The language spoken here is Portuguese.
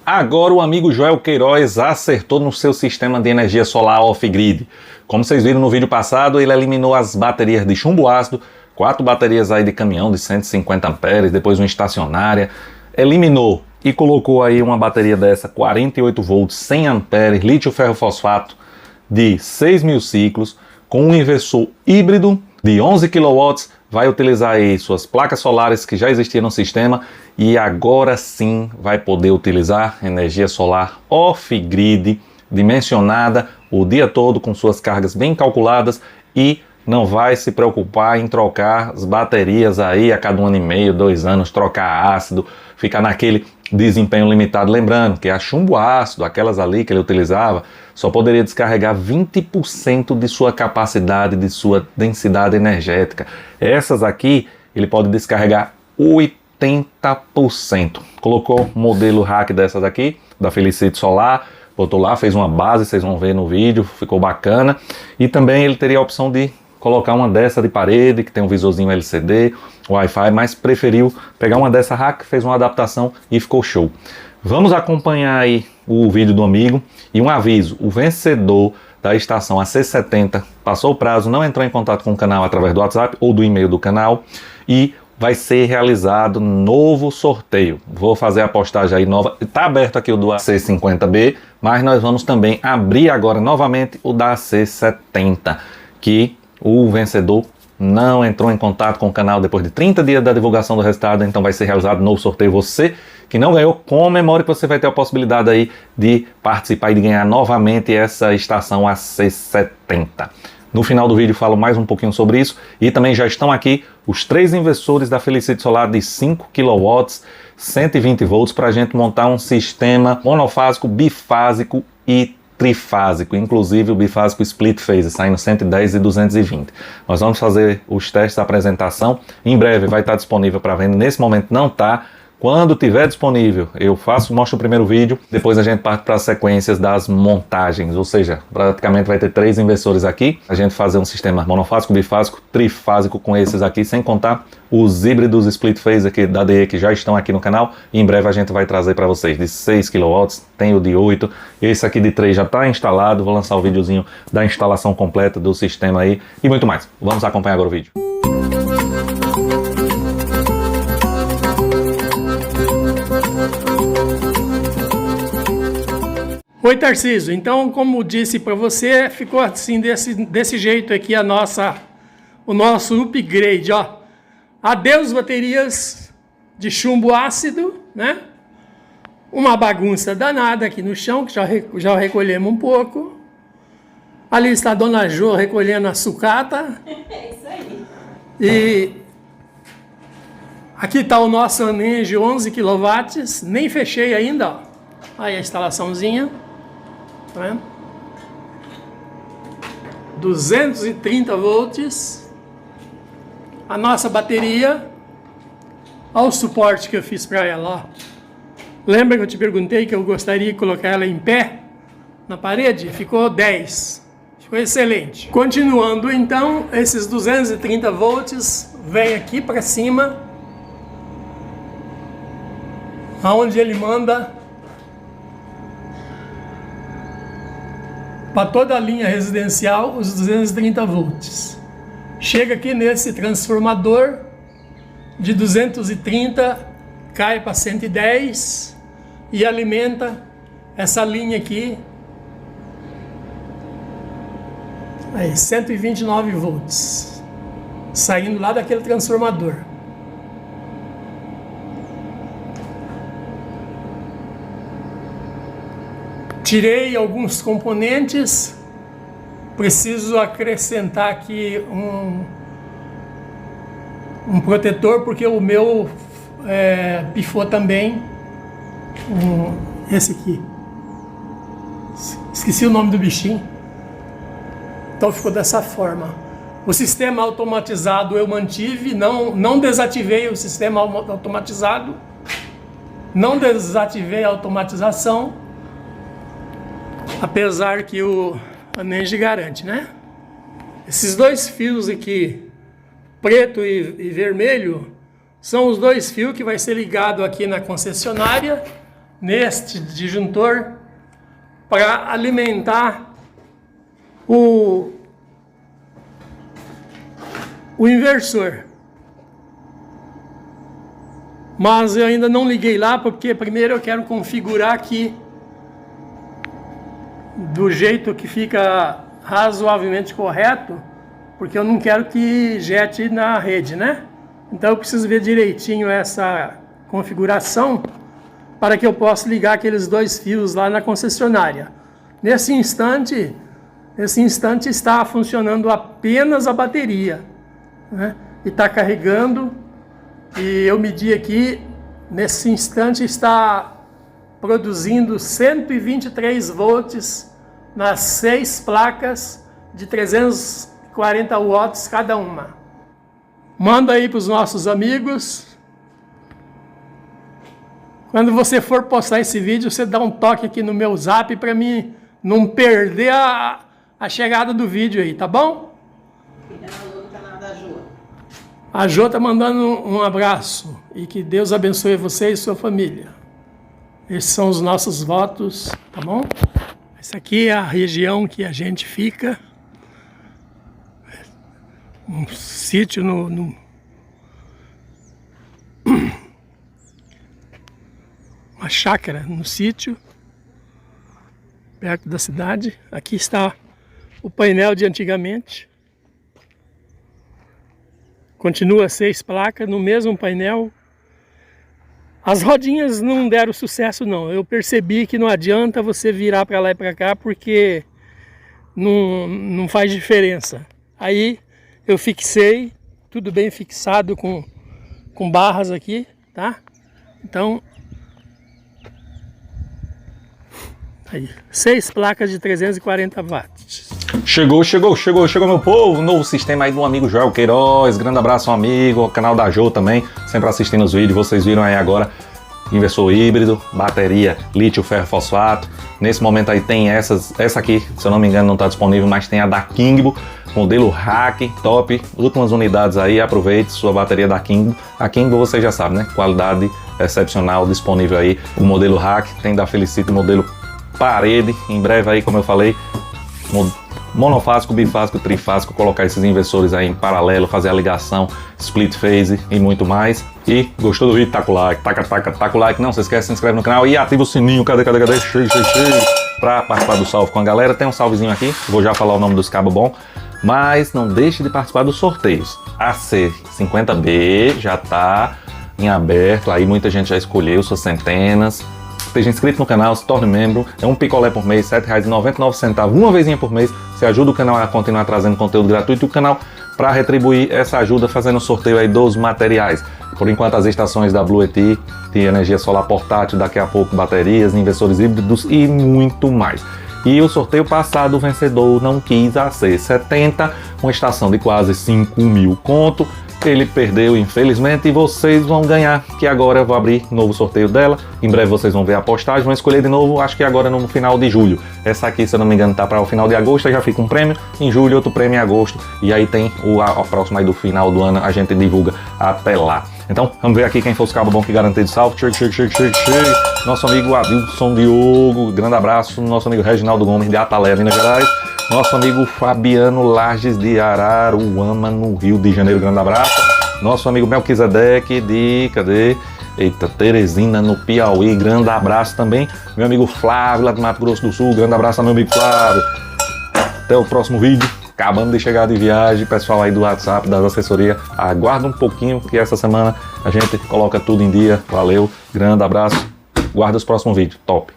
Agora o amigo Joel Queiroz acertou no seu sistema de energia solar off-grid. Como vocês viram no vídeo passado, ele eliminou as baterias de chumbo ácido, 4 baterias aí de caminhão de 150 amperes, depois uma estacionária, eliminou e colocou aí uma bateria dessa 48 volts, 100 amperes, lítio ferro fosfato de 6.000 ciclos, com um inversor híbrido de 11 kW, vai utilizar aí suas placas solares que já existiam no sistema e agora sim vai poder utilizar energia solar off-grid, dimensionada o dia todo com suas cargas bem calculadas e não vai se preocupar em trocar as baterias aí a cada 1 ano e meio, 2 anos, trocar ácido, ficar naquele desempenho limitado. Lembrando que a chumbo ácido, aquelas ali que ele utilizava, só poderia descarregar 20% de sua capacidade, de sua densidade energética. Essas aqui, ele pode descarregar 80%. Colocou o modelo hack dessas aqui, da Felicity Solar, botou lá, fez uma base, vocês vão ver no vídeo, ficou bacana. E também ele teria a opção de colocar uma dessa de parede, que tem um visorzinho LCD, Wi-Fi, mas preferiu pegar uma dessa hack, fez uma adaptação e ficou show. Vamos acompanhar aí o vídeo do amigo. E um aviso, o vencedor da estação AC70 passou o prazo, não entrou em contato com o canal através do WhatsApp ou do e-mail do canal e vai ser realizado novo sorteio. Vou fazer a postagem aí nova. Está aberto aqui o do AC50B, mas nós vamos também abrir agora novamente o da AC70, que o vencedor não entrou em contato com o canal depois de 30 dias da divulgação do resultado, então vai ser realizado um novo sorteio. Você que não ganhou, comemore que você vai ter a possibilidade aí de participar e de ganhar novamente essa estação AC70. No final do vídeo falo mais um pouquinho sobre isso e também já estão aqui os 3 inversores da Felicity Solar de 5 kW, 120 volts para a gente montar um sistema monofásico, bifásico e trifásico, inclusive o bifásico split phase, saindo 110 e 220. Nós vamos fazer os testes da apresentação, em breve vai estar disponível para venda, nesse momento não está. Quando tiver disponível, eu mostro o primeiro vídeo, depois a gente parte para as sequências das montagens, ou seja, praticamente vai ter 3 inversores aqui, a gente fazer um sistema monofásico, bifásico, trifásico com esses aqui, sem contar os híbridos split phase aqui da DE que já estão aqui no canal, e em breve a gente vai trazer para vocês de 6 kW, tem o de 8, esse aqui de 3 já está instalado, vou lançar o videozinho da instalação completa do sistema aí, e muito mais. Vamos acompanhar agora o vídeo. Oi, Tarcísio. Então, como disse para você, ficou assim desse jeito aqui o nosso upgrade, ó. Adeus baterias de chumbo ácido, né? Uma bagunça danada aqui no chão, que já recolhemos um pouco. Ali está a Dona Jo recolhendo a sucata. É isso aí. E aqui está o nosso Anenge 11 kW, nem fechei ainda, ó. Aí a instalaçãozinha. Tá vendo? 230 volts. A nossa bateria. Olha o suporte que eu fiz para ela, ó. Lembra que eu te perguntei que eu gostaria de colocar ela em pé na parede? Ficou 10. Ficou excelente. Continuando então, esses 230 volts vem aqui para cima, aonde ele manda para toda a linha residencial os 230 volts. Chega aqui nesse transformador de 230, cai para 110 e alimenta essa linha aqui. Aí, 129 volts, saindo lá daquele transformador. Tirei alguns componentes, preciso acrescentar aqui um protetor, porque o meu pifou também, esse aqui. Esqueci o nome do bichinho. Então ficou dessa forma. O sistema automatizado eu mantive, não desativei o sistema automatizado, não desativei a automatização, apesar que o Anenge garante, né? Esses 2 fios aqui, preto e vermelho, são os 2 fios que vai ser ligado aqui na concessionária, neste disjuntor para alimentar o inversor. Mas eu ainda não liguei lá porque primeiro eu quero configurar aqui do jeito que fica razoavelmente correto, porque eu não quero que jete na rede, né? Então eu preciso ver direitinho essa configuração para que eu possa ligar aqueles 2 fios lá na concessionária. Nesse instante está funcionando apenas a bateria, né? E está carregando, e eu medi aqui, nesse instante está produzindo 123 volts nas 6 placas de 340 watts cada uma. Manda aí para os nossos amigos. Quando você for postar esse vídeo, você dá um toque aqui no meu zap para mim não perder a chegada do vídeo aí, tá bom? A Jô tá mandando um abraço e que Deus abençoe você e sua família. Esses são os nossos votos, tá bom? Essa aqui é a região que a gente fica. Um sítio uma chácara no sítio, perto da cidade. Aqui está o painel de antigamente. Continua 6 placas no mesmo painel. As rodinhas não deram sucesso não. Eu percebi que não adianta você virar para lá e para cá porque não faz diferença. Aí eu fixei, tudo bem fixado com barras aqui, tá? Então, aí, 6 placas de 340 watts. Chegou, meu povo, novo sistema aí do amigo Joel Queiroz, grande abraço, amigo, canal da Jô também, sempre assistindo os vídeos, vocês viram aí agora, inversor híbrido, bateria lítio ferro fosfato, nesse momento aí tem essa aqui, se eu não me engano não está disponível, mas tem a da Kingbo, modelo Hack, top, últimas unidades aí, aproveite sua bateria da Kingbo, a Kingbo você já sabe, né, qualidade excepcional, disponível aí, o modelo Hack, tem da Felicity, modelo parede, em breve aí, como eu falei, monofásico, bifásico, trifásico, colocar esses inversores aí em paralelo, fazer a ligação, split phase e muito mais. E gostou do vídeo? Taca o like, taca o like, não se esquece, se inscreve no canal e ativa o sininho, cadê, cheio, pra participar do salve com a galera. Tem um salvezinho aqui, vou já falar o nome dos cabos bom, mas não deixe de participar dos sorteios. AC50B já tá em aberto, aí muita gente já escolheu suas centenas. Esteja inscrito no canal, se torne membro, é um picolé por mês, R$ 7,99, uma vezinha por mês, você ajuda o canal a continuar trazendo conteúdo gratuito e o canal para retribuir essa ajuda fazendo o sorteio aí dos materiais. Por enquanto as estações da Blue ET, de energia solar portátil, daqui a pouco baterias, inversores híbridos e muito mais. E o sorteio passado, o vencedor não quis AC70, uma estação de quase 5.000 conto. Ele perdeu, infelizmente, e vocês vão ganhar, que agora eu vou abrir novo sorteio dela. Em breve vocês vão ver a postagem, vão escolher de novo, acho que agora no final de julho. Essa aqui, se eu não me engano, tá para o final de agosto, aí já fica um prêmio. Em julho, outro prêmio em agosto. E aí tem a próxima aí do final do ano, a gente divulga até lá. Então, vamos ver aqui quem foi os cabos bons que garantido salve. Chega. Nosso amigo Adilson Diogo, grande abraço. Nosso amigo Reginaldo Gomes de Atalé, Minas Gerais. Nosso amigo Fabiano Lages de Araruama, no Rio de Janeiro, grande abraço. Nosso amigo Melquisedeque de, Teresina, no Piauí, grande abraço também. Meu amigo Flávio, lá do Mato Grosso do Sul, grande abraço ao meu amigo Flávio. Até o próximo vídeo. Acabando de chegar de viagem, pessoal aí do WhatsApp, das assessorias, aguarda um pouquinho que essa semana a gente coloca tudo em dia. Valeu, grande abraço, guarda os próximos vídeos, top!